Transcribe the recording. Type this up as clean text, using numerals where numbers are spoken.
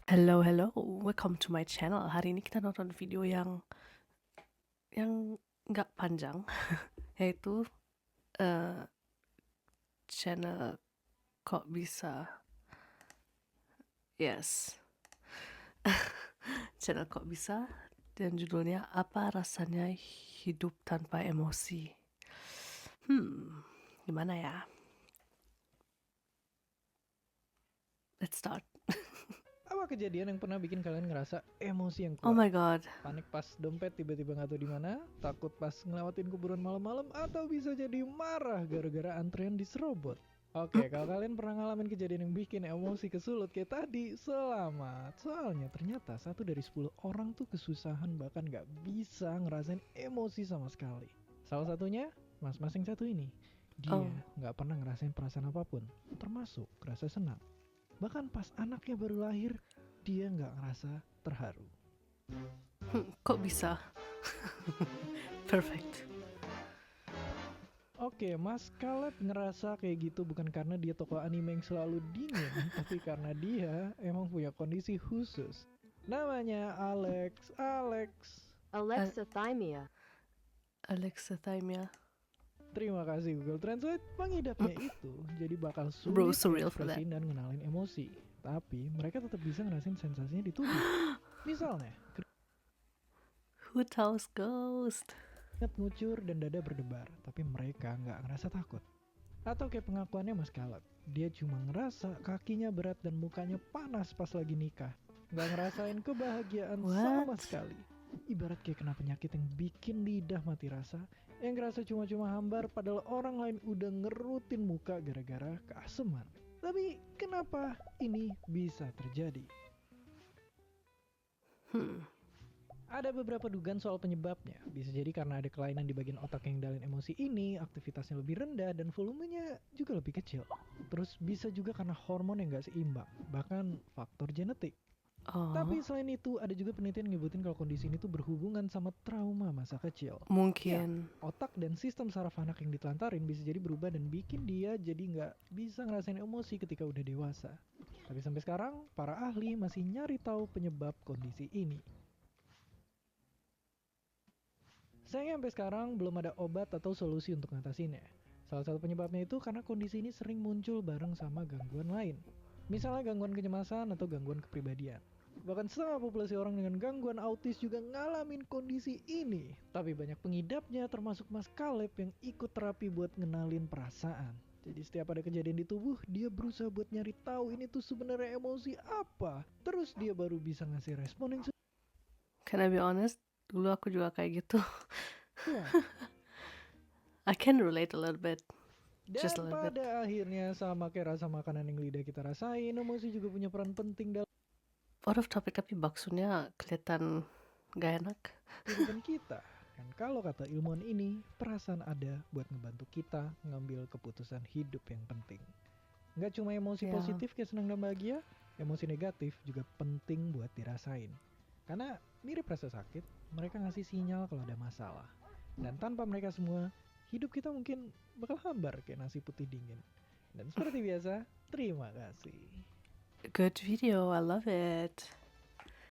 Hello, hello, welcome to my channel. Hari ini kita nonton video yang nggak panjang, yaitu channel Kok Bisa. Yes, channel Kok Bisa, dan judulnya Apa Rasanya Hidup Tanpa Emosi. Gimana ya? Let's start. Apa kejadian yang pernah bikin kalian ngerasa emosi yang Oh kuat? my god. Panik pas dompet tiba-tiba nggak tahu di mana, takut pas ngelewatin kuburan malam-malam, atau bisa jadi marah gara-gara antrean diserobot? Oke, kalau kalian pernah ngalamin kejadian yang bikin emosi kesulut kayak tadi, selamat. Soalnya ternyata 1 dari 10 orang tuh kesusahan bahkan nggak bisa ngerasain emosi sama sekali. Salah satunya, masing-masing satu ini. Dia Oh, nggak pernah ngerasain perasaan apapun, termasuk rasa senang. Bahkan pas anaknya baru lahir, dia nggak ngerasa terharu. kok bisa? Perfect. Oke, Mas Caleb ngerasa kayak gitu bukan karena dia tokoh anime yang selalu dingin, tapi karena dia emang punya kondisi khusus. Namanya Alex. Alexithymia. Alexithymia. Terima kasih Google Translate. Pengidapnya itu jadi bakal Bro, sulit surreal for that. ekspresiin dan ngenalin emosi. Tapi mereka tetap bisa ngerasain sensasinya di tubuh. Misalnya, Who tells ghost? keringat ngucur dan dada berdebar, tapi mereka nggak ngerasa takut. Atau kayak pengakuannya Mas Caleb, dia cuma ngerasa kakinya berat dan mukanya panas pas lagi nikah. Nggak ngerasain kebahagiaan sama What? sekali. Ibarat kayak kena penyakit yang bikin lidah mati rasa, yang ngerasa cuma-cuma hambar padahal orang lain udah ngerutin muka gara-gara keaseman. Tapi kenapa ini bisa terjadi? Ada beberapa dugaan soal penyebabnya. Bisa jadi karena ada kelainan di bagian otak yang dalin emosi ini, aktivitasnya lebih rendah dan volumenya juga lebih kecil. Terus bisa juga karena hormon yang gak seimbang, bahkan faktor genetik. Oh, Tapi selain itu ada juga penelitian yang nyebutin kalau kondisi ini tuh berhubungan sama trauma masa kecil. Ya, mungkin. otak dan sistem saraf anak yang ditelantarin bisa jadi berubah dan bikin dia jadi nggak bisa ngerasain emosi ketika udah dewasa. Tapi sampai sekarang, para ahli masih nyari tahu penyebab kondisi ini. Sayangnya sampai sekarang belum ada obat atau solusi untuk ngatasinnya. Salah satu penyebabnya itu karena kondisi ini sering muncul bareng sama gangguan lain. Misalnya gangguan kecemasan atau gangguan kepribadian. Bahkan setengah populasi orang dengan gangguan autis juga ngalamin kondisi ini. Tapi banyak pengidapnya termasuk Mas Caleb yang ikut terapi buat ngenalin perasaan. Jadi setiap ada kejadian di tubuh, dia berusaha buat nyari tahu ini tuh sebenarnya emosi apa. Terus dia baru bisa ngasih respon yang Can I be honest? Dulu aku juga kayak gitu. sesuai. I can relate a little bit. Just a Dan little bit. pada akhirnya sama kayak rasa makanan yang lidah kita rasain, emosi juga punya peran penting dalam Out of topic, tapi baksonya kelihatan gak enak. kehidupan kita. Dan kalau kata ilmuwan ini, perasaan ada buat ngebantu kita ngambil keputusan hidup yang penting. Nggak cuma emosi Ya. positif kayak senang dan bahagia, emosi negatif juga penting buat dirasain. Karena mirip rasa sakit, mereka ngasih sinyal kalau ada masalah. Dan tanpa mereka semua, hidup kita mungkin bakal hambar kayak nasi putih dingin. Dan seperti biasa, terima kasih. Good video, I love it.